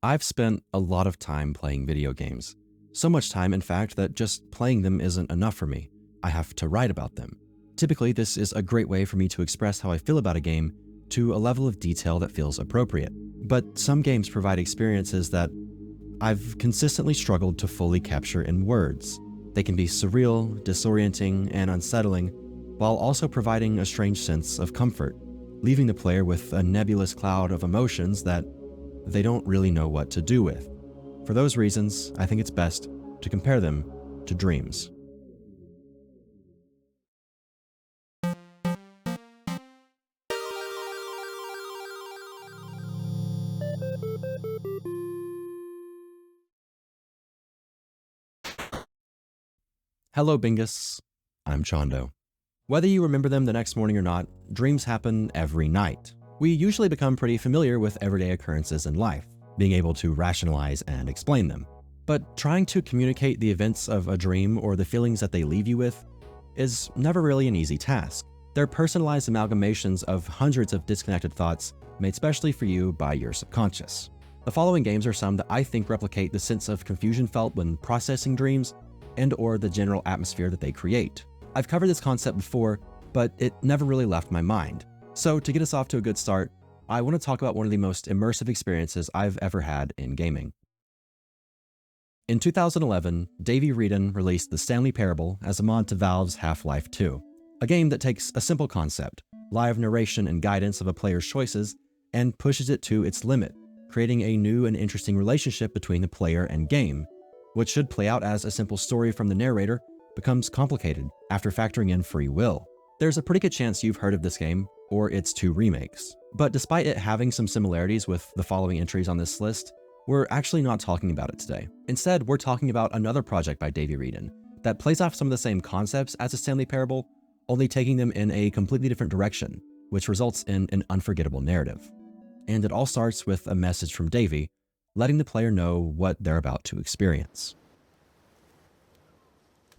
I've spent a lot of time playing video games. So much time, in fact, that just playing them isn't enough for me. I have to write about them. Typically, this is a great way for me to express how I feel about a game to a level of detail that feels appropriate. But some games provide experiences that I've consistently struggled to fully capture in words. They can be surreal, disorienting, and unsettling, while also providing a strange sense of comfort, leaving the player with a nebulous cloud of emotions that they don't really know what to do with. For those reasons, I think it's best to compare them to dreams. Hello, Bingus. I'm Chondo. Whether you remember them the next morning or not, dreams happen every night. We usually become pretty familiar with everyday occurrences in life, being able to rationalize and explain them. But trying to communicate the events of a dream or the feelings that they leave you with is never really an easy task. They're personalized amalgamations of hundreds of disconnected thoughts made specially for you by your subconscious. The following games are some that I think replicate the sense of confusion felt when processing dreams and/or the general atmosphere that they create. I've covered this concept before, but it never really left my mind. So to get us off to a good start, I want to talk about one of the most immersive experiences I've ever had in gaming. In 2011, Davey Wreden released The Stanley Parable as a mod to Valve's Half-Life 2, a game that takes a simple concept, live narration and guidance of a player's choices, and pushes it to its limit, creating a new and interesting relationship between the player and game, which should play out as a simple story from the narrator becomes complicated after factoring in free will. There's a pretty good chance you've heard of this game, or its two remakes. But despite it having some similarities with the following entries on this list, we're actually not talking about it today. Instead, we're talking about another project by Davey Wreden that plays off some of the same concepts as the Stanley Parable, only taking them in a completely different direction, which results in an unforgettable narrative. And it all starts with a message from Davey, letting the player know what they're about to experience.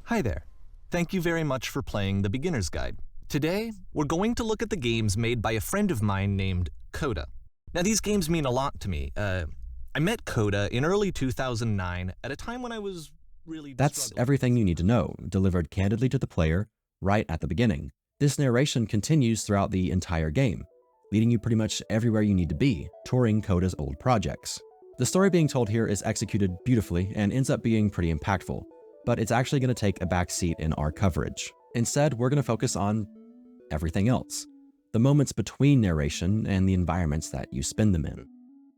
Hi there. Thank you very much for playing the Beginner's Guide. Today, we're going to look at the games made by a friend of mine named Coda. Now, these games mean a lot to me. I met Coda in early 2009 at a time when I was really That's everything you need to know, delivered candidly to the player right at the beginning. This narration continues throughout the entire game, leading you pretty much everywhere you need to be, touring Coda's old projects. The story being told here is executed beautifully and ends up being pretty impactful, but it's actually going to take a back seat in our coverage. Instead, we're going to focus on everything else, the moments between narration and the environments that you spend them in.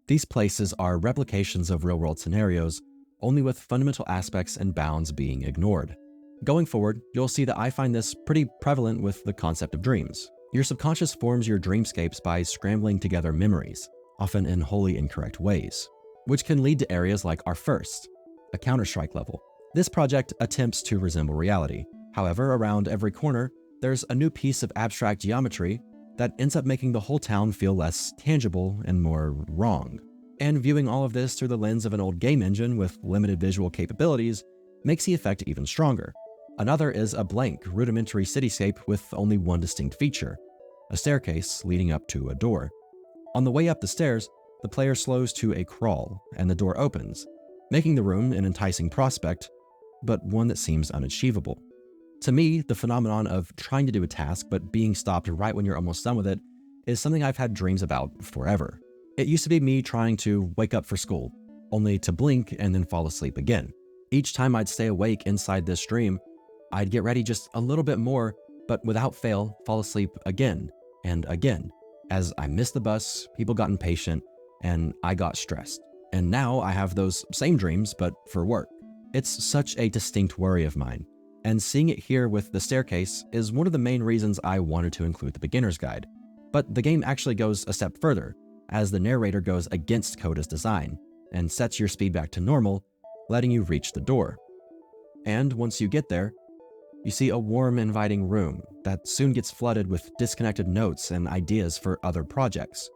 These places are replications of real-world scenarios, only with fundamental aspects and bounds being ignored. Going forward, you'll see that I find this pretty prevalent with the concept of dreams. Your subconscious forms your dreamscapes by scrambling together memories, often in wholly incorrect ways, which can lead to areas like our first, a Counter-Strike level. This project attempts to resemble reality. However, around every corner, there's a new piece of abstract geometry that ends up making the whole town feel less tangible and more wrong. And viewing all of this through the lens of an old game engine with limited visual capabilities makes the effect even stronger. Another is a blank, rudimentary cityscape with only one distinct feature, a staircase leading up to a door. On the way up the stairs, the player slows to a crawl, and the door opens, making the room an enticing prospect, but one that seems unachievable. To me, the phenomenon of trying to do a task but being stopped right when you're almost done with it is something I've had dreams about forever. It used to be me trying to wake up for school, only to blink and then fall asleep again. Each time I'd stay awake inside this dream, I'd get ready just a little bit more, but without fail, fall asleep again and again. As I missed the bus, people got impatient, and I got stressed. And now I have those same dreams, but for work. It's such a distinct worry of mine. And seeing it here with the staircase is one of the main reasons I wanted to include the Beginner's Guide. But the game actually goes a step further, as the narrator goes against Coda's design, and sets your speed back to normal, letting you reach the door. And once you get there, you see a warm, inviting room that soon gets flooded with disconnected notes and ideas for other projects.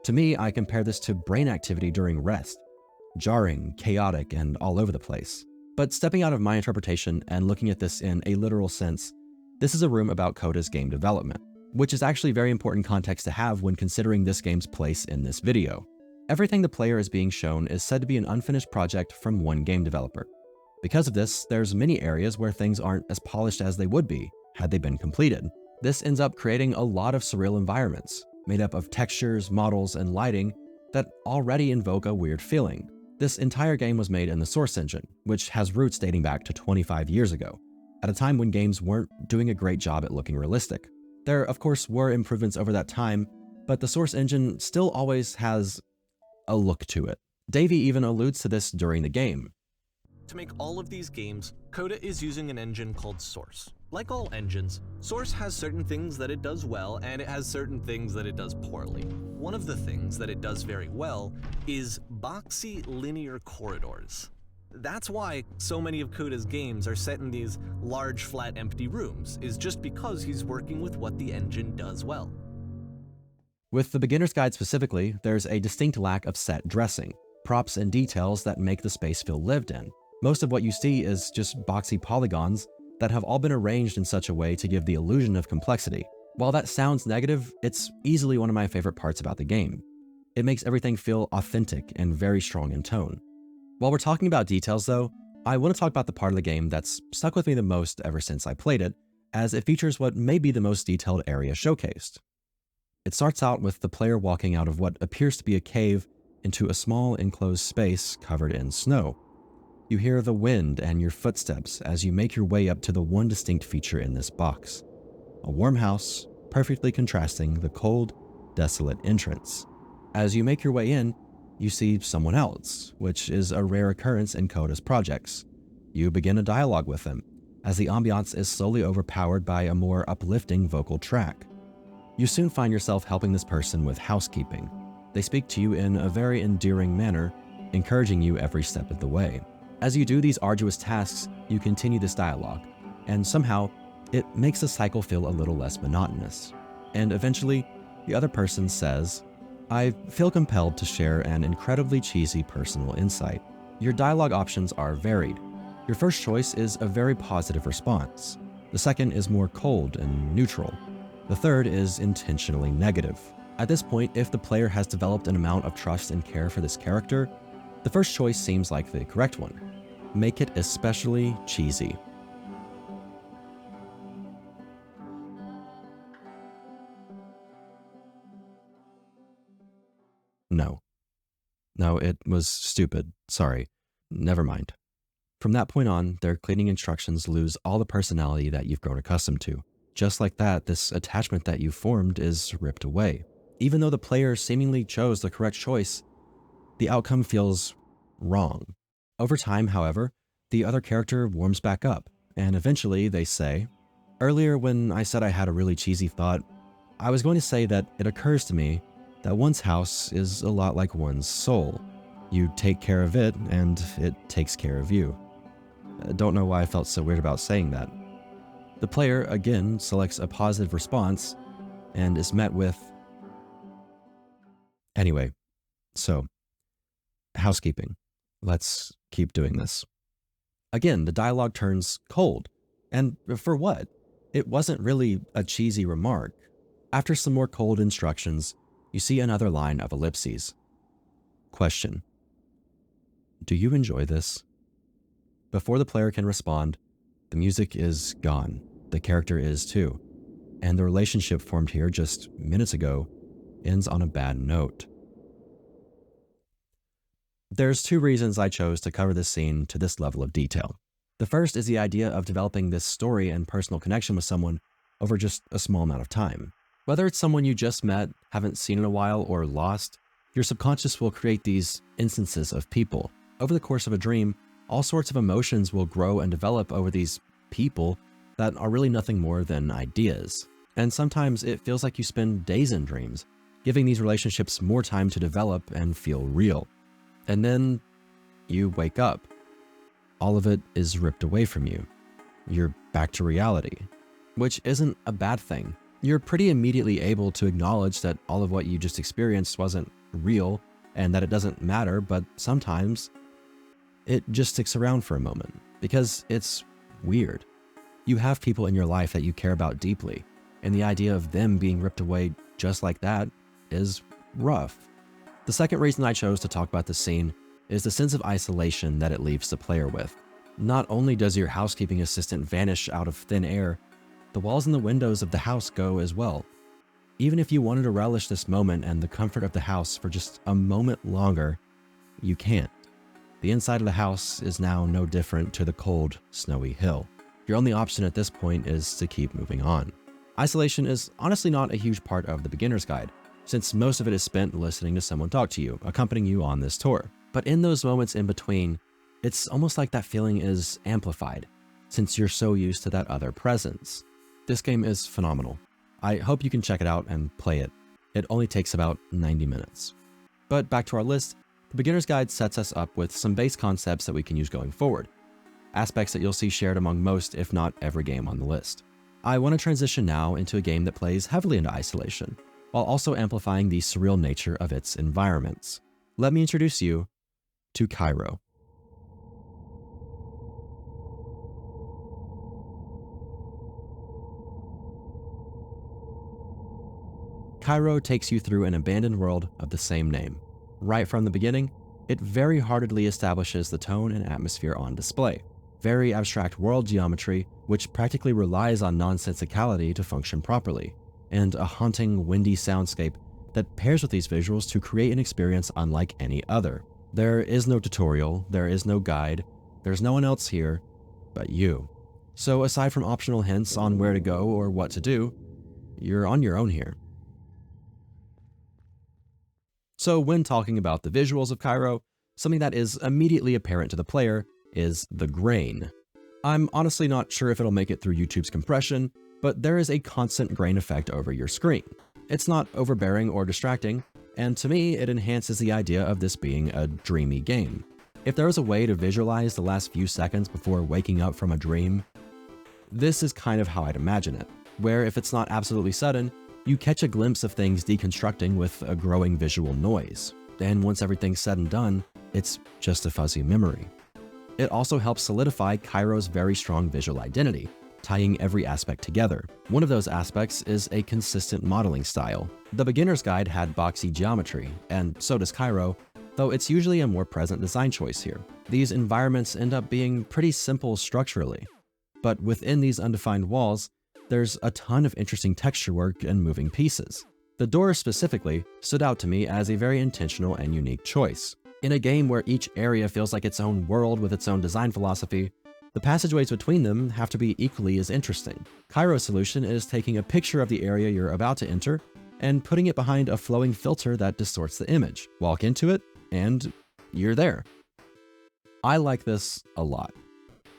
To me, I compare this to brain activity during rest, jarring, chaotic, and all over the place. But stepping out of my interpretation and looking at this in a literal sense, this is a room about Coda's game development, which is actually very important context to have when considering this game's place in this video. Everything the player is being shown is said to be an unfinished project from one game developer. Because of this, there's many areas where things aren't as polished as they would be had they been completed. This ends up creating a lot of surreal environments, made up of textures, models, and lighting that already invoke a weird feeling. This entire game was made in the Source engine, which has roots dating back to 25 years ago, at a time when games weren't doing a great job at looking realistic. There, of course, were improvements over that time, but the Source engine still always has a look to it. Davey even alludes to this during the game. To make all of these games, Coda is using an engine called Source. Like all engines, Source has certain things that it does well, and it has certain things that it does poorly. One of the things that it does very well is boxy linear corridors. That's why so many of Coda's games are set in these large, flat, empty rooms, is just because he's working with what the engine does well. With the beginner's guide specifically, there's a distinct lack of set dressing, props and details that make the space feel lived in. Most of what you see is just boxy polygons that have all been arranged in such a way to give the illusion of complexity. While that sounds negative, it's easily one of my favorite parts about the game. It makes everything feel authentic and very strong in tone. While we're talking about details though, I want to talk about the part of the game that's stuck with me the most ever since I played it, as it features what may be the most detailed area showcased. It starts out with the player walking out of what appears to be a cave into a small enclosed space covered in snow. You hear the wind and your footsteps as you make your way up to the one distinct feature in this box. A warm house, perfectly contrasting the cold, desolate entrance. As you make your way in, you see someone else, which is a rare occurrence in Coda's projects. You begin a dialogue with them, as the ambiance is slowly overpowered by a more uplifting vocal track. You soon find yourself helping this person with housekeeping. They speak to you in a very endearing manner, encouraging you every step of the way. As you do these arduous tasks, you continue this dialogue, and somehow, it makes the cycle feel a little less monotonous. And eventually, the other person says, "I feel compelled to share an incredibly cheesy personal insight." Your dialogue options are varied. Your first choice is a very positive response. The second is more cold and neutral. The third is intentionally negative. At this point, if the player has developed an amount of trust and care for this character, the first choice seems like the correct one. Make it especially cheesy. No, it was stupid. Sorry. Never mind. From that point on, their cleaning instructions lose all the personality that you've grown accustomed to. Just like that, this attachment that you formed is ripped away. Even though the player seemingly chose the correct choice, the outcome feels wrong. Over time, however, the other character warms back up, and eventually they say, "Earlier when I said I had a really cheesy thought, I was going to say that it occurs to me that one's house is a lot like one's soul. You take care of it, and it takes care of you." I don't know why I felt so weird about saying that. The player, again, selects a positive response, and is met with... Anyway, so, housekeeping. Let's keep doing this. Again, the dialogue turns cold. And for what? It wasn't really a cheesy remark. After some more cold instructions, you see another line of ellipses. Question: do you enjoy this? Before the player can respond, the music is gone. The character is too. And the relationship formed here just minutes ago ends on a bad note. There's two reasons I chose to cover this scene to this level of detail. The first is the idea of developing this story and personal connection with someone over just a small amount of time. Whether it's someone you just met, haven't seen in a while, or lost, your subconscious will create these instances of people. Over the course of a dream, all sorts of emotions will grow and develop over these people that are really nothing more than ideas. And sometimes it feels like you spend days in dreams, giving these relationships more time to develop and feel real. And then you wake up. All of it is ripped away from you. You're back to reality, which isn't a bad thing. You're pretty immediately able to acknowledge that all of what you just experienced wasn't real and that it doesn't matter, but sometimes it just sticks around for a moment because it's weird. You have people in your life that you care about deeply, and the idea of them being ripped away just like that is rough. The second reason I chose to talk about this scene is the sense of isolation that it leaves the player with. Not only does your housekeeping assistant vanish out of thin air, the walls and the windows of the house go as well. Even if you wanted to relish this moment and the comfort of the house for just a moment longer, you can't. The inside of the house is now no different to the cold, snowy hill. Your only option at this point is to keep moving on. Isolation is honestly not a huge part of the beginner's guide, since most of it is spent listening to someone talk to you, accompanying you on this tour. But in those moments in between, it's almost like that feeling is amplified, since you're so used to that other presence. This game is phenomenal. I hope you can check it out and play it. It only takes about 90 minutes. But back to our list, the beginner's guide sets us up with some base concepts that we can use going forward, aspects that you'll see shared among most, if not every game on the list. I want to transition now into a game that plays heavily into isolation, while also amplifying the surreal nature of its environments. Let me introduce you to Kairo. Kairo takes you through an abandoned world of the same name. Right from the beginning, it very heartedly establishes the tone and atmosphere on display. Very abstract world geometry, which practically relies on nonsensicality to function properly, and a haunting, windy soundscape that pairs with these visuals to create an experience unlike any other. There is no tutorial, there is no guide, there's no one else here but you. So aside from optional hints on where to go or what to do, you're on your own here. So when talking about the visuals of Kairo, something that is immediately apparent to the player is the grain. I'm honestly not sure if it'll make it through YouTube's compression, but there is a constant grain effect over your screen. It's not overbearing or distracting, and to me, it enhances the idea of this being a dreamy game. If there was a way to visualize the last few seconds before waking up from a dream, this is kind of how I'd imagine it, where if it's not absolutely sudden, you catch a glimpse of things deconstructing with a growing visual noise. And once everything's said and done, it's just a fuzzy memory. It also helps solidify Kairo's very strong visual identity, tying every aspect together. One of those aspects is a consistent modeling style. The beginner's guide had boxy geometry, and so does Kairo, though it's usually a more present design choice here. These environments end up being pretty simple structurally, but within these undefined walls, there's a ton of interesting texture work and moving pieces. The doors specifically stood out to me as a very intentional and unique choice. In a game where each area feels like its own world with its own design philosophy, the passageways between them have to be equally as interesting. Kairo's solution is taking a picture of the area you're about to enter and putting it behind a flowing filter that distorts the image. Walk into it, and you're there. I like this a lot.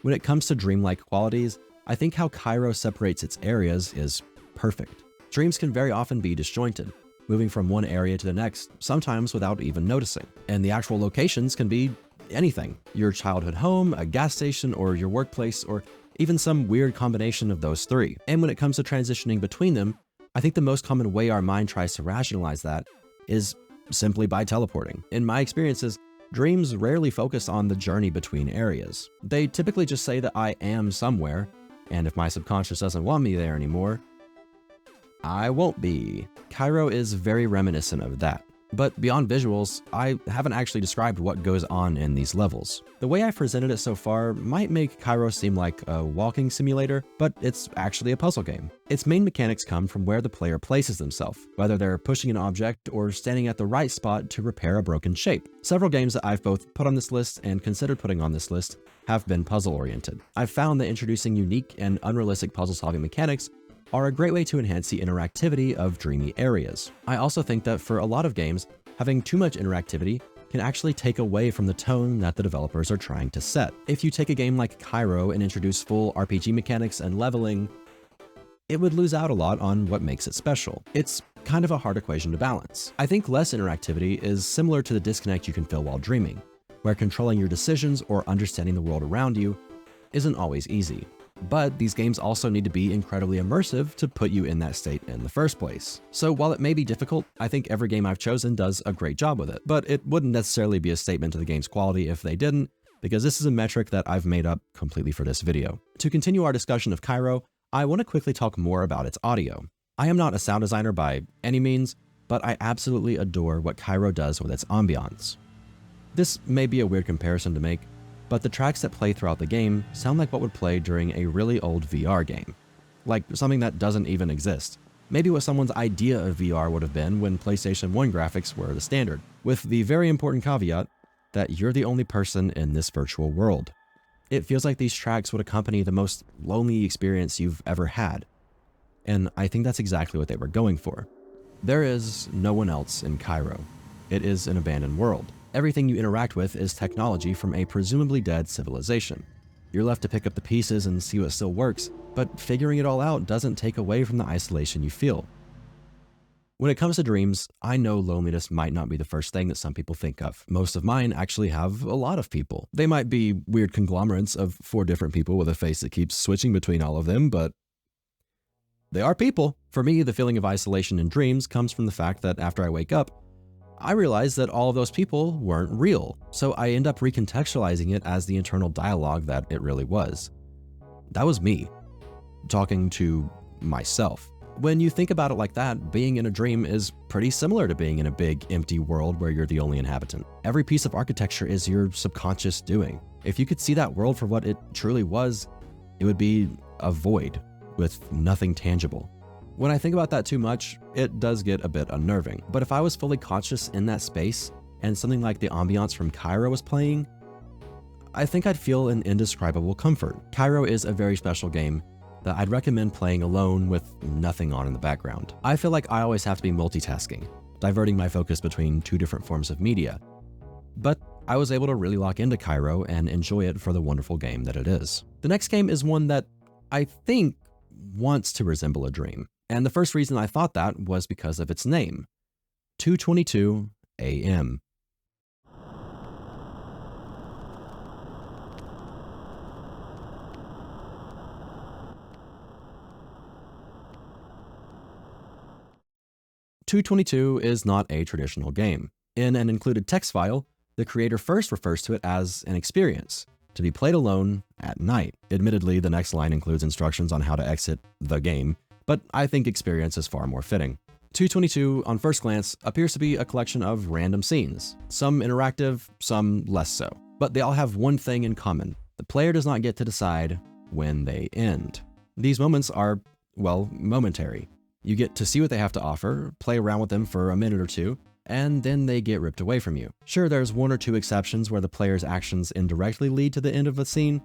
When it comes to dreamlike qualities, I think how Kairo separates its areas is perfect. Dreams can very often be disjointed, moving from one area to the next, sometimes without even noticing. And the actual locations can be anything. Your childhood home, a gas station, or your workplace, or even some weird combination of those three. And when it comes to transitioning between them, I think the most common way our mind tries to rationalize that is simply by teleporting. In my experiences, dreams rarely focus on the journey between areas. They typically just say that I am somewhere, and if my subconscious doesn't want me there anymore, I won't be. Kairo is very reminiscent of that. But beyond visuals, I haven't actually described what goes on in these levels. The way I've presented it so far might make Kairo seem like a walking simulator, but it's actually a puzzle game. Its main mechanics come from where the player places themselves, whether they're pushing an object or standing at the right spot to repair a broken shape. Several games that I've both put on this list and considered putting on this list have been puzzle-oriented. I've found that introducing unique and unrealistic puzzle-solving mechanics are a great way to enhance the interactivity of dreamy areas. I also think that for a lot of games, having too much interactivity can actually take away from the tone that the developers are trying to set. If you take a game like Kairo and introduce full RPG mechanics and leveling, it would lose out a lot on what makes it special. It's kind of a hard equation to balance. I think less interactivity is similar to the disconnect you can feel while dreaming, where controlling your decisions or understanding the world around you isn't always easy. But these games also need to be incredibly immersive to put you in that state in the first place. So while it may be difficult, I think every game I've chosen does a great job with it. But it wouldn't necessarily be a statement to the game's quality if they didn't, because this is a metric that I've made up completely for this video. To continue our discussion of Kairo, I want to quickly talk more about its audio. I am not a sound designer by any means, but I absolutely adore what Kairo does with its ambience. This may be a weird comparison to make, but the tracks that play throughout the game sound like what would play during a really old VR game, like something that doesn't even exist. Maybe what someone's idea of VR would have been when PlayStation 1 graphics were the standard, with the very important caveat that you're the only person in this virtual world. It feels like these tracks would accompany the most lonely experience you've ever had, and I think that's exactly what they were going for. There is no one else in Kairo. It is an abandoned world. Everything you interact with is technology from a presumably dead civilization. You're left to pick up the pieces and see what still works, but figuring it all out doesn't take away from the isolation you feel. When it comes to dreams, I know loneliness might not be the first thing that some people think of. Most of mine actually have a lot of people. They might be weird conglomerates of 4 different people with a face that keeps switching between all of them, but they are people. For me, the feeling of isolation in dreams comes from the fact that after I wake up, I realize that all of those people weren't real, so I end up recontextualizing it as the internal dialogue that it really was. That was me, talking to myself. When you think about it like that, being in a dream is pretty similar to being in a big, empty world where you're the only inhabitant. Every piece of architecture is your subconscious doing. If you could see that world for what it truly was, it would be a void with nothing tangible. When I think about that too much, it does get a bit unnerving. But if I was fully conscious in that space, and something like the ambience from Kairo was playing, I think I'd feel an indescribable comfort. Kairo is a very special game that I'd recommend playing alone with nothing on in the background. I feel like I always have to be multitasking, diverting my focus between 2 different forms of media. But I was able to really lock into Kairo and enjoy it for the wonderful game that it is. The next game is one that I think wants to resemble a dream. And the first reason I thought that was because of its name, 2:22 a.m. "2:22 is not a traditional game. In an included text file, the creator first refers to it as an experience, to be played alone at night. Admittedly, the next line includes instructions on how to exit the game, but I think experience is far more fitting. 2:22, on first glance, appears to be a collection of random scenes, some interactive, some less so. But they all have one thing in common. The player does not get to decide when they end. These moments are, well, momentary. You get to see what they have to offer, play around with them for a minute or two, and then they get ripped away from you. Sure, there's 1 or 2 exceptions where the player's actions indirectly lead to the end of a scene,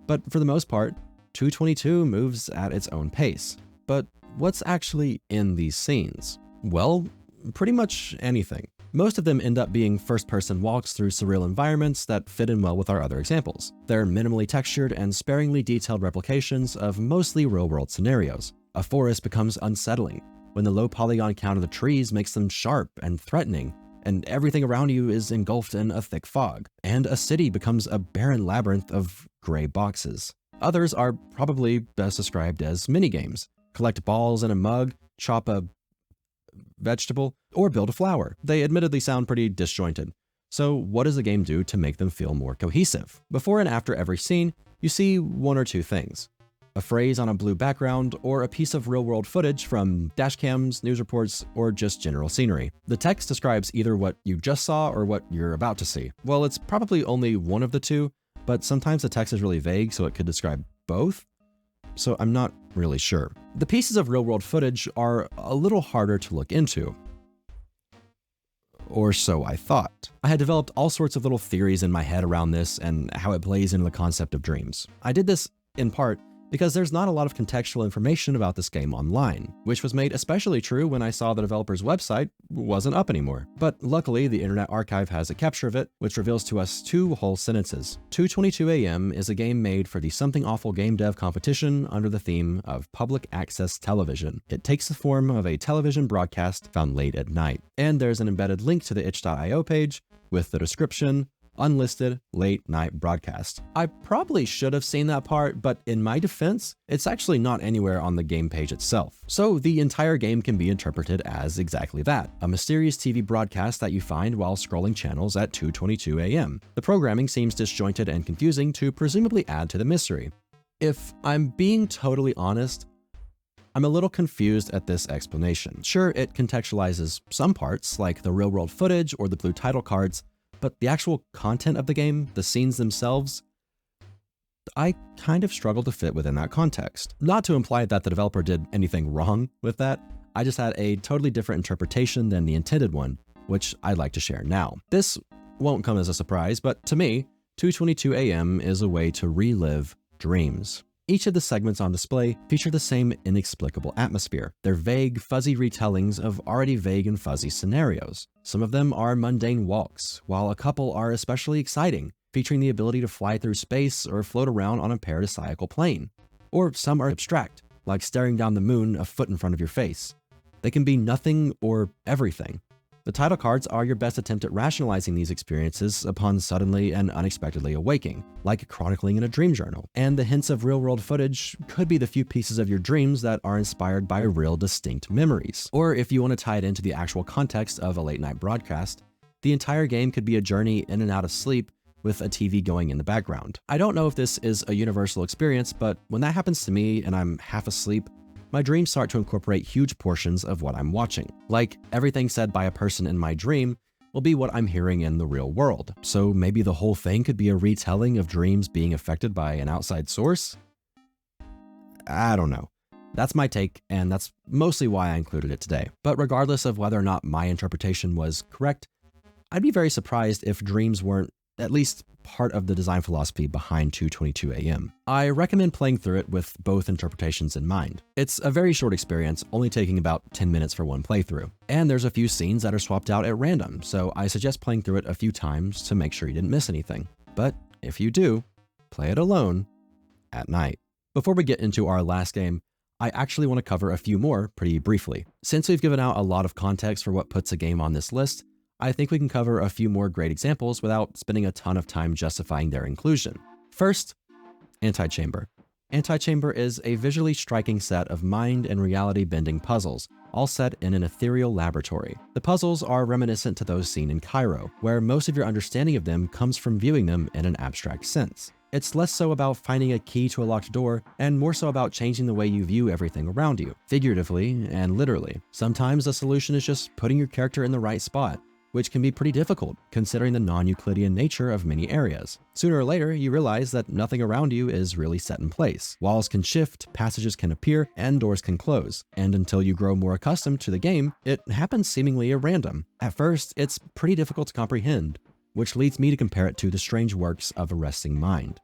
but for the most part, 2:22 moves at its own pace. But what's actually in these scenes? Well, pretty much anything. Most of them end up being first-person walks through surreal environments that fit in well with our other examples. They're minimally textured and sparingly detailed replications of mostly real-world scenarios. A forest becomes unsettling when the low polygon count of the trees makes them sharp and threatening, and everything around you is engulfed in a thick fog. And a city becomes a barren labyrinth of gray boxes. Others are probably best described as minigames. Collect balls in a mug, chop a vegetable, or build a flower. They admittedly sound pretty disjointed. So what does the game do to make them feel more cohesive? Before and after every scene, you see 1 or 2 things. A phrase on a blue background, or a piece of real-world footage from dashcams, news reports, or just general scenery. The text describes either what you just saw or what you're about to see. Well, it's probably only one of the two, but sometimes the text is really vague, so it could describe both. So I'm not really sure. The pieces of real-world footage are a little harder to look into. Or so I thought. I had developed all sorts of little theories in my head around this and how it plays into the concept of dreams. I did this, in part, because there's not a lot of contextual information about this game online, which was made especially true when I saw the developer's website wasn't up anymore. But luckily, the Internet Archive has a capture of it, which reveals to us 2 whole sentences. 2:22 a.m. is a game made for the Something Awful Game Dev competition under the theme of public access television. It takes the form of a television broadcast found late at night. And there's an embedded link to the itch.io page with the description, unlisted late night broadcast. I probably should have seen that part, but in my defense, it's actually not anywhere on the game page itself. So the entire game can be interpreted as exactly that, a mysterious TV broadcast that you find while scrolling channels at 2:22 a.m. The programming seems disjointed and confusing to presumably add to the mystery. If I'm being totally honest, I'm a little confused at this explanation. Sure, it contextualizes some parts, like the real-world footage or the blue title cards, but the actual content of the game, the scenes themselves, I kind of struggle to fit within that context. Not to imply that the developer did anything wrong with that, I just had a totally different interpretation than the intended one, which I'd like to share now. This won't come as a surprise, but to me, 2:22 a.m. is a way to relive dreams. Each of the segments on display feature the same inexplicable atmosphere. They're vague, fuzzy retellings of already vague and fuzzy scenarios. Some of them are mundane walks, while a couple are especially exciting, featuring the ability to fly through space or float around on a paradisiacal plane. Or some are abstract, like staring down the moon a foot in front of your face. They can be nothing or everything. The title cards are your best attempt at rationalizing these experiences upon suddenly and unexpectedly awaking, like chronicling in a dream journal. And the hints of real-world footage could be the few pieces of your dreams that are inspired by real distinct memories. Or if you want to tie it into the actual context of a late-night broadcast, the entire game could be a journey in and out of sleep with a TV going in the background. I don't know if this is a universal experience, but when that happens to me and I'm half asleep, my dreams start to incorporate huge portions of what I'm watching. Like, everything said by a person in my dream will be what I'm hearing in the real world. So maybe the whole thing could be a retelling of dreams being affected by an outside source? I don't know. That's my take, and that's mostly why I included it today. But regardless of whether or not my interpretation was correct, I'd be very surprised if dreams weren't at least part of the design philosophy behind 2:22 a.m. I recommend playing through it with both interpretations in mind. It's a very short experience, only taking about 10 minutes for one playthrough. And there's a few scenes that are swapped out at random, so I suggest playing through it a few times to make sure you didn't miss anything. But if you do, play it alone at night. Before we get into our last game, I actually want to cover a few more pretty briefly. Since we've given out a lot of context for what puts a game on this list, I think we can cover a few more great examples without spending a ton of time justifying their inclusion. First, Antichamber. Antichamber is a visually striking set of mind and reality bending puzzles, all set in an ethereal laboratory. The puzzles are reminiscent to those seen in Kairo, where most of your understanding of them comes from viewing them in an abstract sense. It's less so about finding a key to a locked door, and more so about changing the way you view everything around you, figuratively and literally. Sometimes the solution is just putting your character in the right spot, which can be pretty difficult considering the non-Euclidean nature of many areas. Sooner or later, you realize that nothing around you is really set in place. Walls can shift, passages can appear, and doors can close. And until you grow more accustomed to the game, it happens seemingly at random. At first, it's pretty difficult to comprehend, which leads me to compare it to the strange works of a resting mind.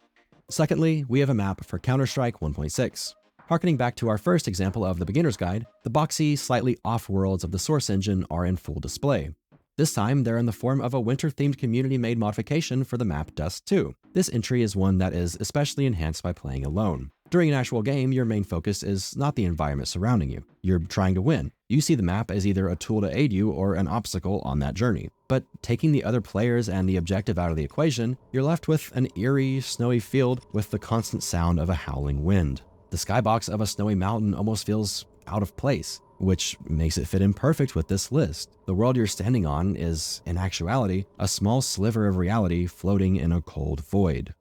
Secondly, we have a map for Counter-Strike 1.6. Harkening back to our first example of the beginner's guide, the boxy, slightly off worlds of the source engine are in full display. This time, they're in the form of a winter-themed community-made modification for the map Dust 2. This entry is one that is especially enhanced by playing alone. During an actual game, your main focus is not the environment surrounding you. You're trying to win. You see the map as either a tool to aid you or an obstacle on that journey. But taking the other players and the objective out of the equation, you're left with an eerie, snowy field with the constant sound of a howling wind. The skybox of a snowy mountain almost feels out of place, which makes it fit in perfect with this list. The world you're standing on is, in actuality, a small sliver of reality floating in a cold void.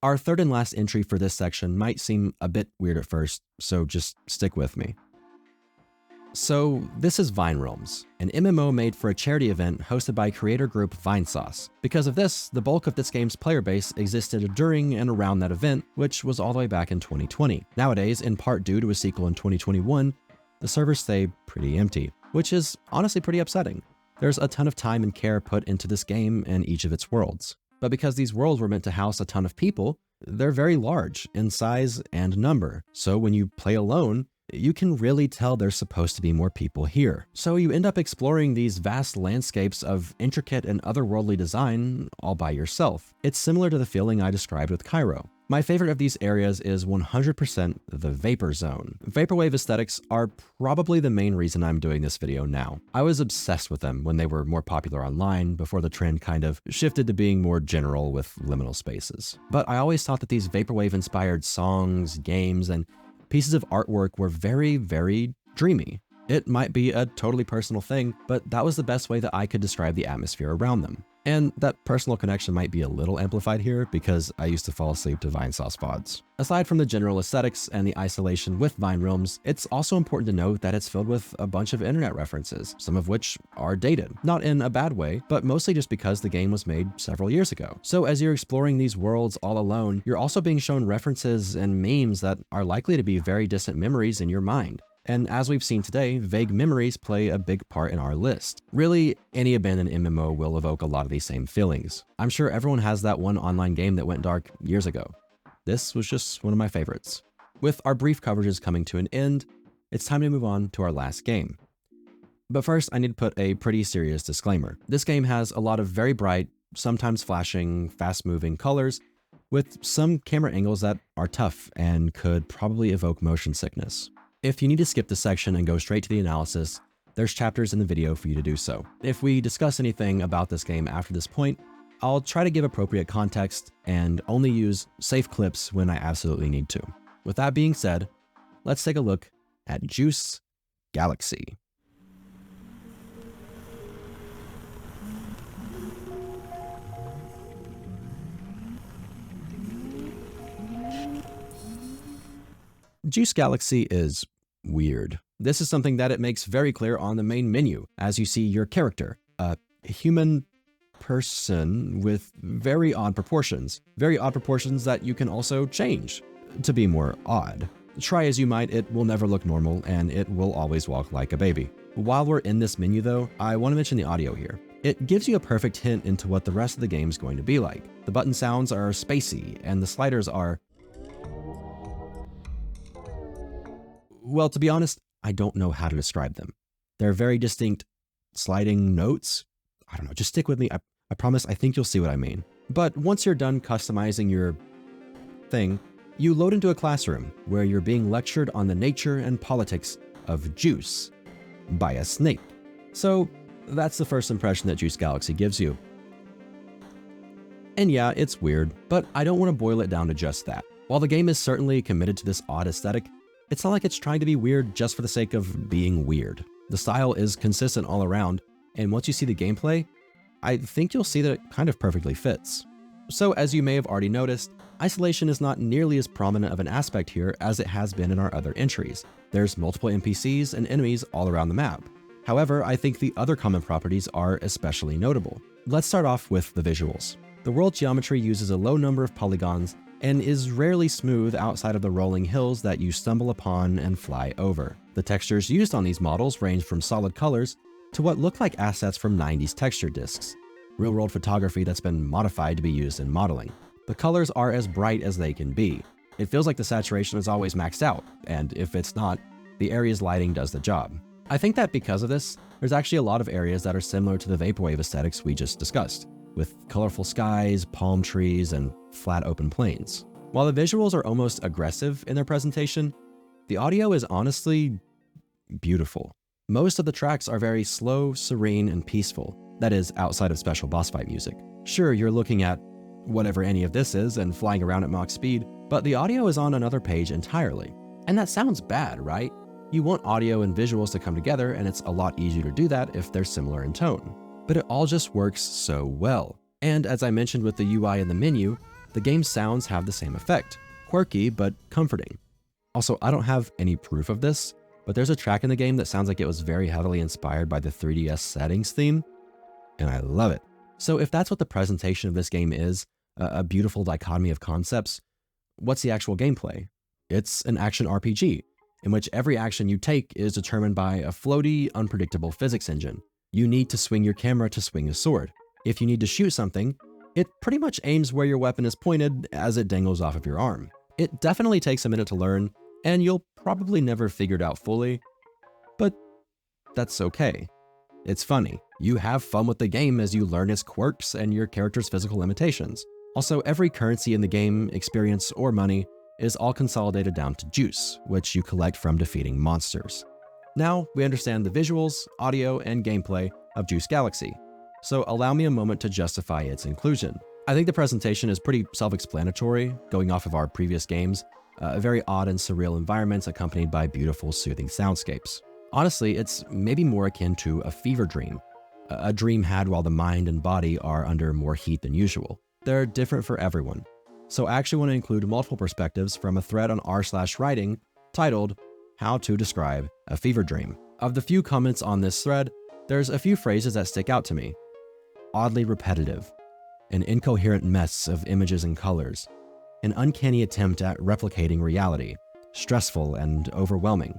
Our third and last entry for this section might seem a bit weird at first, so just stick with me. So this is Vinerealms, an MMO made for a charity event hosted by creator group Vinesauce. Because of this, the bulk of this game's player base existed during and around that event, which was all the way back in 2020. Nowadays, in part due to a sequel in 2021, the servers stay pretty empty, which is honestly pretty upsetting. There's a ton of time and care put into this game and each of its worlds. But because these worlds were meant to house a ton of people, they're very large in size and number. So when you play alone, you can really tell there's supposed to be more people here. So you end up exploring these vast landscapes of intricate and otherworldly design all by yourself. It's similar to the feeling I described with Kairo. My favorite of these areas is 100% the Vapor Zone. Vaporwave aesthetics are probably the main reason I'm doing this video now. I was obsessed with them when they were more popular online before the trend kind of shifted to being more general with liminal spaces. But I always thought that these Vaporwave-inspired songs, games, and pieces of artwork were very, very dreamy. It might be a totally personal thing, but that was the best way that I could describe the atmosphere around them. And that personal connection might be a little amplified here because I used to fall asleep to Vinesauce VODs. Aside from the general aesthetics and the isolation with Vinerealms, it's also important to note that it's filled with a bunch of internet references, some of which are dated. Not in a bad way, but mostly just because the game was made several years ago. So as you're exploring these worlds all alone, you're also being shown references and memes that are likely to be very distant memories in your mind. And as we've seen today, vague memories play a big part in our list. Really, any abandoned MMO will evoke a lot of these same feelings. I'm sure everyone has that one online game that went dark years ago. This was just one of my favorites. With our brief coverages coming to an end, it's time to move on to our last game. But first, I need to put a pretty serious disclaimer. This game has a lot of very bright, sometimes flashing, fast-moving colors, with some camera angles that are tough and could probably evoke motion sickness. If you need to skip this section and go straight to the analysis, there's chapters in the video for you to do so. If we discuss anything about this game after this point, I'll try to give appropriate context and only use safe clips when I absolutely need to. With that being said, let's take a look at Juice Galaxy. Juice Galaxy is weird. This is something that it makes very clear on the main menu, as you see your character, a human person with very odd proportions that you can also change to be more odd. Try as you might, it will never look normal, and it will always walk like a baby. While we're in this menu though, I want to mention the audio here. It gives you a perfect hint into what the rest of the game is going to be like. The button sounds are spacey, and the sliders are... well, to be honest, I don't know how to describe them. They're very distinct sliding notes. I don't know, just stick with me. I promise I think you'll see what I mean. But once you're done customizing your thing, you load into a classroom where you're being lectured on the nature and politics of juice by a snake. So that's the first impression that Juice Galaxy gives you. And yeah, it's weird, but I don't want to boil it down to just that. While the game is certainly committed to this odd aesthetic, it's not like it's trying to be weird just for the sake of being weird. The style is consistent all around, and once you see the gameplay, I think you'll see that it kind of perfectly fits. So as you may have already noticed, isolation is not nearly as prominent of an aspect here as it has been in our other entries. There's multiple NPCs and enemies all around the map. However, I think the other common properties are especially notable. Let's start off with the visuals. The world geometry uses a low number of polygons and is rarely smooth outside of the rolling hills that you stumble upon and fly over. The textures used on these models range from solid colors to what look like assets from 90s texture discs, real-world photography that's been modified to be used in modeling. The colors are as bright as they can be. It feels like the saturation is always maxed out, and if it's not, the area's lighting does the job. I think that because of this, there's actually a lot of areas that are similar to the vaporwave aesthetics we just discussed, with colorful skies, palm trees, and flat open plains. While the visuals are almost aggressive in their presentation, the audio is honestly beautiful. Most of the tracks are very slow, serene, and peaceful. That is, outside of special boss fight music. Sure, you're looking at whatever any of this is and flying around at Mach speed, but the audio is on another page entirely. And that sounds bad, right? You want audio and visuals to come together, and it's a lot easier to do that if they're similar in tone. But it all just works so well. And as I mentioned with the UI and the menu, the game's sounds have the same effect. Quirky, but comforting. Also, I don't have any proof of this, but there's a track in the game that sounds like it was very heavily inspired by the 3DS settings theme, and I love it. So if that's what the presentation of this game is, a beautiful dichotomy of concepts, what's the actual gameplay? It's an action RPG, in which every action you take is determined by a floaty, unpredictable physics engine. You need to swing your camera to swing a sword. If you need to shoot something, it pretty much aims where your weapon is pointed as it dangles off of your arm. It definitely takes a minute to learn, and you'll probably never figure it out fully, but that's okay. It's funny. You have fun with the game as you learn its quirks and your character's physical limitations. Also, every currency in the game, experience, or money is all consolidated down to juice, which you collect from defeating monsters. Now, we understand the visuals, audio, and gameplay of Juice Galaxy, so allow me a moment to justify its inclusion. I think the presentation is pretty self-explanatory, going off of our previous games, very odd and surreal environments accompanied by beautiful, soothing soundscapes. Honestly, it's maybe more akin to a fever dream. a dream had while the mind and body are under more heat than usual. They're different for everyone. So I actually want to include multiple perspectives from a thread on r/writing titled, How to Describe a Fever Dream. Of the few comments on this thread, there's a few phrases that stick out to me. Oddly repetitive, an incoherent mess of images and colors, an uncanny attempt at replicating reality, stressful and overwhelming,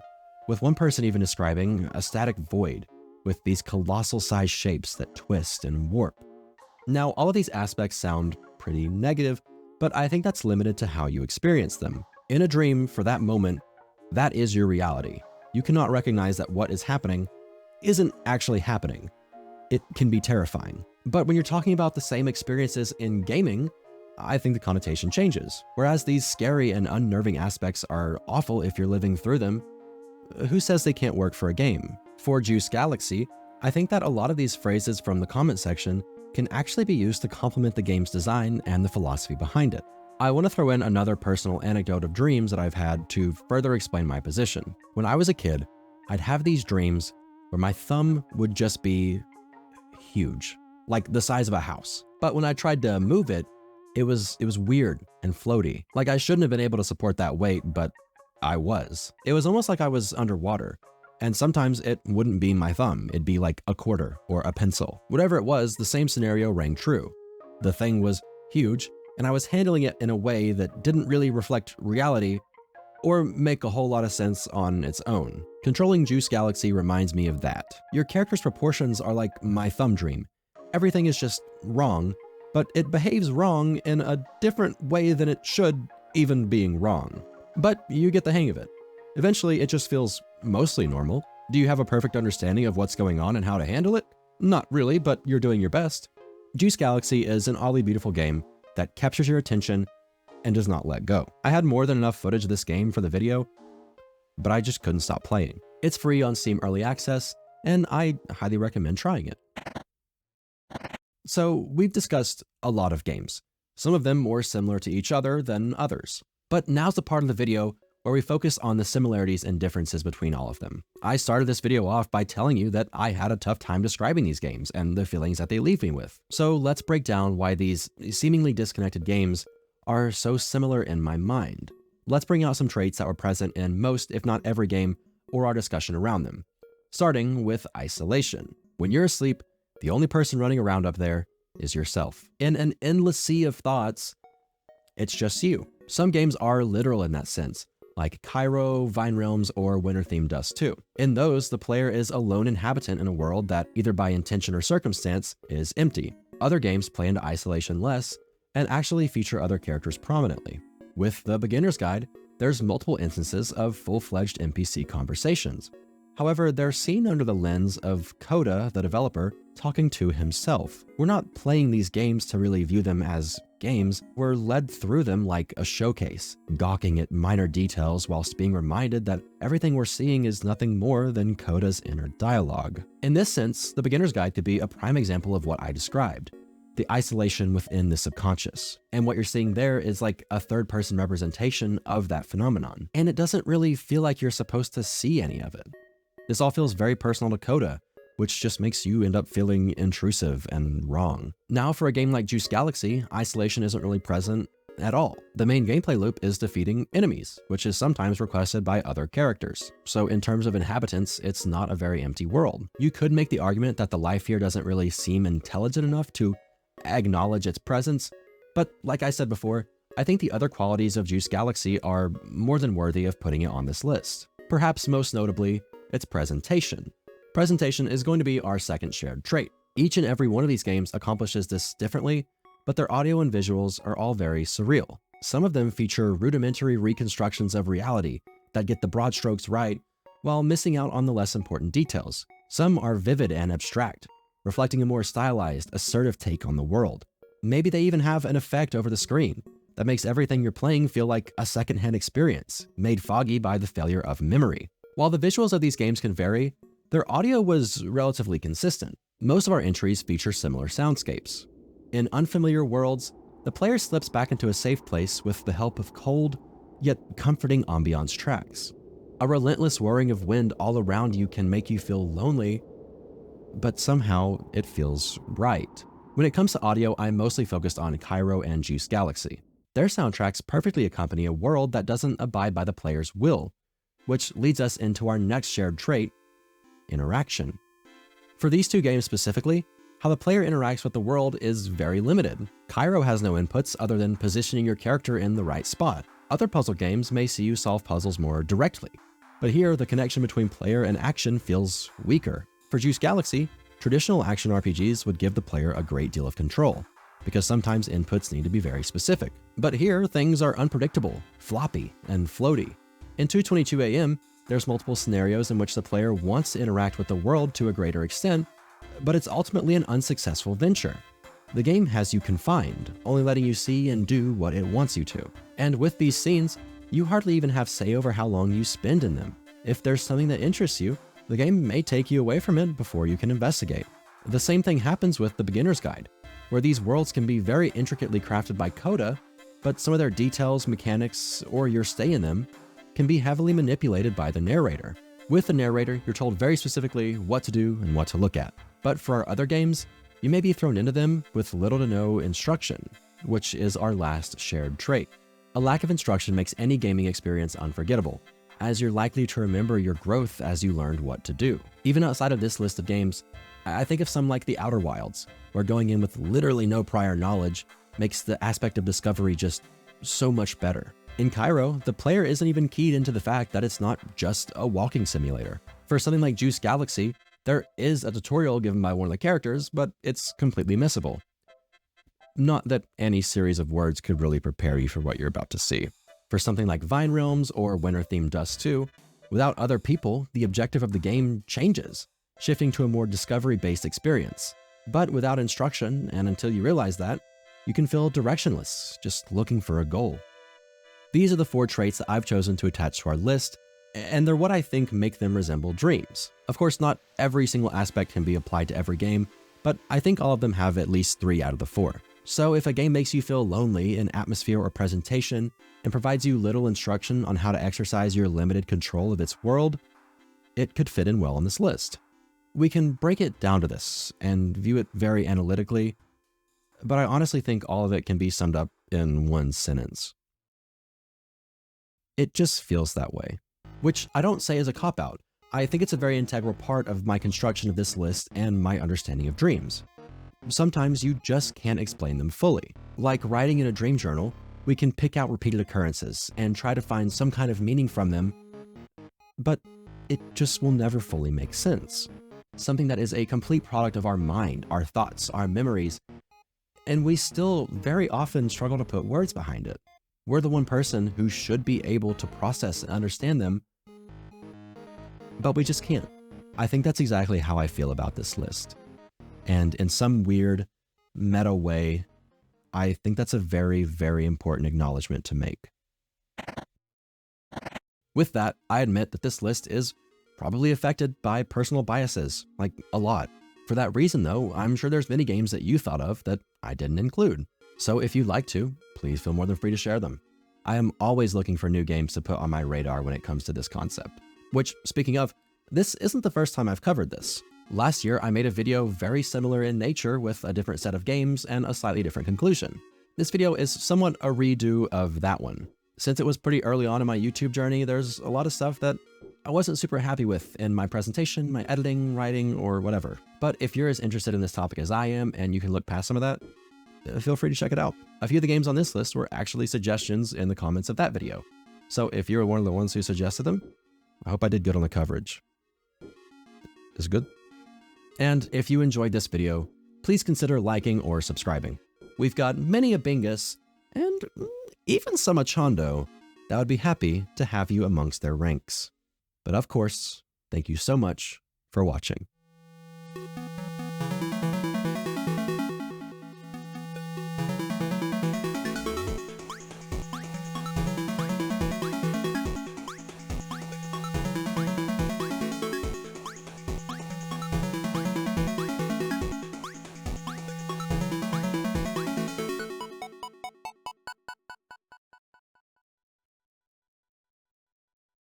with one person even describing a static void with these colossal sized shapes that twist and warp. Now, all of these aspects sound pretty negative, but I think that's limited to how you experience them. In a dream, for that moment, that is your reality. You cannot recognize that what is happening isn't actually happening. It can be terrifying. But when you're talking about the same experiences in gaming, I think the connotation changes. Whereas these scary and unnerving aspects are awful if you're living through them, who says they can't work for a game? For Juice Galaxy, I think that a lot of these phrases from the comment section can actually be used to complement the game's design and the philosophy behind it. I want to throw in another personal anecdote of dreams that I've had to further explain my position. When I was a kid, I'd have these dreams where my thumb would just be huge, like the size of a house. But when I tried to move it, it was weird and floaty. Like I shouldn't have been able to support that weight, but I was. It was almost like I was underwater. And sometimes it wouldn't be my thumb, it'd be like a quarter or a pencil. Whatever it was, the same scenario rang true. The thing was huge, and I was handling it in a way that didn't really reflect reality or make a whole lot of sense on its own. Controlling Juice Galaxy reminds me of that. Your character's proportions are like my thumb dream. Everything is just wrong, but it behaves wrong in a different way than it should, even being wrong. But you get the hang of it. Eventually, it just feels mostly normal. Do you have a perfect understanding of what's going on and how to handle it? Not really, but you're doing your best. Juice Galaxy is an oddly beautiful game that captures your attention and does not let go. I had more than enough footage of this game for the video, but I just couldn't stop playing. It's free on Steam Early Access, and I highly recommend trying it. So we've discussed a lot of games, some of them more similar to each other than others. But now's the part of the video where we focus on the similarities and differences between all of them. I started this video off by telling you that I had a tough time describing these games and the feelings that they leave me with. So let's break down why these seemingly disconnected games are so similar in my mind. Let's bring out some traits that were present in most, if not every game, or our discussion around them. Starting with isolation. When you're asleep, the only person running around up there is yourself. In an endless sea of thoughts, it's just you. Some games are literal in that sense, like Kairo, Vinerealms, or Winter Theme Dust 2. In those, the player is a lone inhabitant in a world that, either by intention or circumstance, is empty. Other games play into isolation less and actually feature other characters prominently. With the Beginner's Guide, there's multiple instances of full-fledged NPC conversations. However, they're seen under the lens of Coda, the developer, talking to himself. We're not playing these games to really view them as games, we're led through them like a showcase, gawking at minor details whilst being reminded that everything we're seeing is nothing more than Coda's inner dialogue. In this sense, the Beginner's Guide could be a prime example of what I described, the isolation within the subconscious. And what you're seeing there is like a third-person representation of that phenomenon. And it doesn't really feel like you're supposed to see any of it. This all feels very personal to Coda, which just makes you end up feeling intrusive and wrong. Now, for a game like Juice Galaxy, isolation isn't really present at all. The main gameplay loop is defeating enemies, which is sometimes requested by other characters. So in terms of inhabitants, it's not a very empty world. You could make the argument that the life here doesn't really seem intelligent enough to acknowledge its presence, but like I said before, I think the other qualities of Juice Galaxy are more than worthy of putting it on this list. Perhaps most notably, its presentation. Presentation is going to be our second shared trait. Each and every one of these games accomplishes this differently, but their audio and visuals are all very surreal. Some of them feature rudimentary reconstructions of reality that get the broad strokes right, while missing out on the less important details. Some are vivid and abstract, reflecting a more stylized, assertive take on the world. Maybe they even have an effect over the screen that makes everything you're playing feel like a secondhand experience, made foggy by the failure of memory. While the visuals of these games can vary, their audio was relatively consistent. Most of our entries feature similar soundscapes. In unfamiliar worlds, the player slips back into a safe place with the help of cold, yet comforting ambience tracks. A relentless whirring of wind all around you can make you feel lonely, but somehow it feels right. When it comes to audio, I'm mostly focused on Kairo and Juice Galaxy. Their soundtracks perfectly accompany a world that doesn't abide by the player's will, which leads us into our next shared trait, interaction. For these two games specifically, how the player interacts with the world is very limited. Kairo has no inputs other than positioning your character in the right spot. Other puzzle games may see you solve puzzles more directly, but here the connection between player and action feels weaker. For Juice Galaxy, traditional action RPGs would give the player a great deal of control, because sometimes inputs need to be very specific. But here, things are unpredictable, floppy, and floaty. In 2:22 AM, there's multiple scenarios in which the player wants to interact with the world to a greater extent, but it's ultimately an unsuccessful venture. The game has you confined, only letting you see and do what it wants you to. And with these scenes, you hardly even have say over how long you spend in them. If there's something that interests you, the game may take you away from it before you can investigate. The same thing happens with the beginner's guide, where these worlds can be very intricately crafted by Coda, but some of their details, mechanics, or your stay in them can be heavily manipulated by the narrator. With the narrator, you're told very specifically what to do and what to look at. But for our other games, you may be thrown into them with little to no instruction, which is our last shared trait. A lack of instruction makes any gaming experience unforgettable, as you're likely to remember your growth as you learned what to do. Even outside of this list of games, I think of some like the Outer Wilds, where going in with literally no prior knowledge makes the aspect of discovery just so much better. In Kairo, the player isn't even keyed into the fact that it's not just a walking simulator. For something like Juice Galaxy, there is a tutorial given by one of the characters, but it's completely missable. Not that any series of words could really prepare you for what you're about to see. For something like Vinerealms or Winter-themed Dust 2, without other people, the objective of the game changes, shifting to a more discovery-based experience. But without instruction, and until you realize that, you can feel directionless, just looking for a goal. These are the 4 traits that I've chosen to attach to our list, and they're what I think make them resemble dreams. Of course, not every single aspect can be applied to every game, but I think all of them have at least 3 out of the 4. So if a game makes you feel lonely in atmosphere or presentation, and provides you little instruction on how to exercise your limited control of its world, it could fit in well on this list. We can break it down to this, and view it very analytically, but I honestly think all of it can be summed up in one sentence. It just feels that way. Which I don't say as a cop-out. I think it's a very integral part of my construction of this list and my understanding of dreams. Sometimes you just can't explain them fully. Like writing in a dream journal, we can pick out repeated occurrences and try to find some kind of meaning from them, but it just will never fully make sense. Something that is a complete product of our mind, our thoughts, our memories, and we still very often struggle to put words behind it. We're the one person who should be able to process and understand them, but we just can't. I think that's exactly how I feel about this list. And in some weird, meta way, I think that's a very, very important acknowledgement to make. With that, I admit that this list is probably affected by personal biases, like a lot. For that reason though, I'm sure there's many games that you thought of that I didn't include. So if you'd like to, please feel more than free to share them. I am always looking for new games to put on my radar when it comes to this concept. Which, speaking of, this isn't the first time I've covered this. Last year, I made a video very similar in nature with a different set of games and a slightly different conclusion. This video is somewhat a redo of that one. Since it was pretty early on in my YouTube journey, there's a lot of stuff that I wasn't super happy with in my presentation, my editing, writing, or whatever. But if you're as interested in this topic as I am, and you can look past some of that, feel free to check it out. A few of the games on this list were actually suggestions in the comments of that video. So if you're one of the ones who suggested them, I hope I did good on the coverage. Is it good? And if you enjoyed this video, please consider liking or subscribing. We've got many a bingus, and even some a chondo, that would be happy to have you amongst their ranks. But of course, thank you so much for watching.